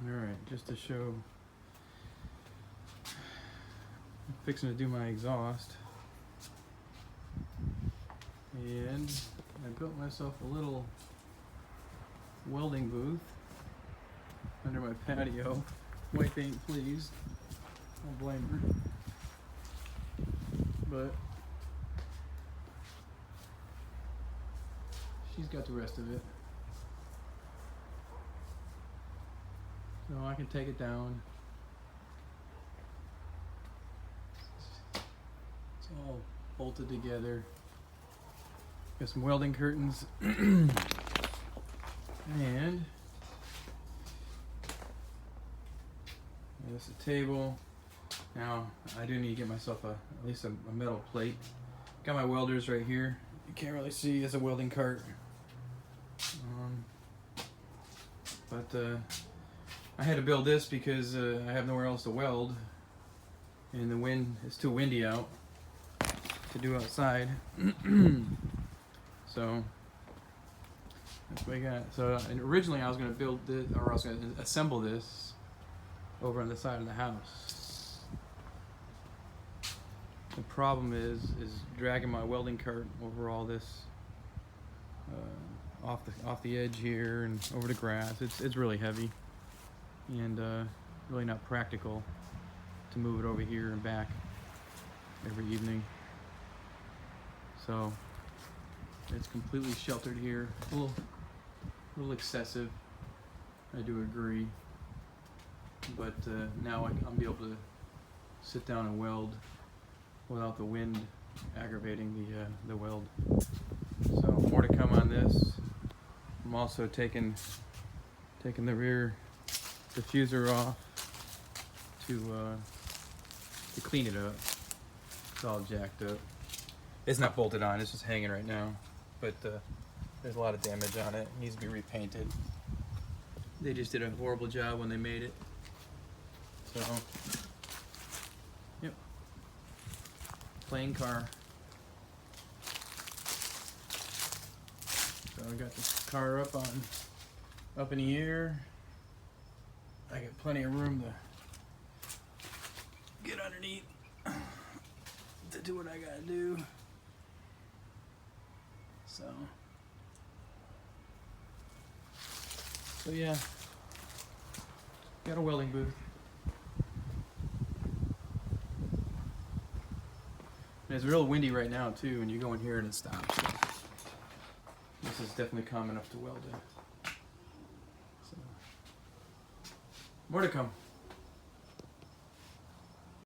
Alright, just to show, I'm fixing to do my exhaust, and I built myself a little welding booth under my patio. Wife ain't pleased, don't blame her, but she's got the rest of it. So I can take it down. It's all bolted together. Got some welding curtains. And there's a table. Now I do need to get myself at least a metal plate. Got my welders right here. You can't really see, it's a welding cart. But I had to build this because I have nowhere else to weld, and the wind is too windy out to do outside. So that's what I got. So originally I was going to build this, or I was going to assemble this over on the side of the house. The problem is dragging my welding cart over all this off the edge here and over the grass. It's really heavy and really not practical to move it over here and back every evening. So it's completely sheltered here. A little excessive, I do agree. But now I'll be able to sit down and weld without the wind aggravating the weld. So more to come on this. I'm also taking the rear diffuser off to clean it up. It's all jacked up. It's not bolted on, it's just hanging right now. But there's a lot of damage on it. It needs to be repainted. They just did a horrible job when they made it. So, yep. Plain car. So I got this car up in the air. I got plenty of room to get underneath to do what I gotta do. So yeah, got a welding booth. And it's real windy right now too, and you go in here and it stops. So this is definitely calm enough to weld in. So, more to come.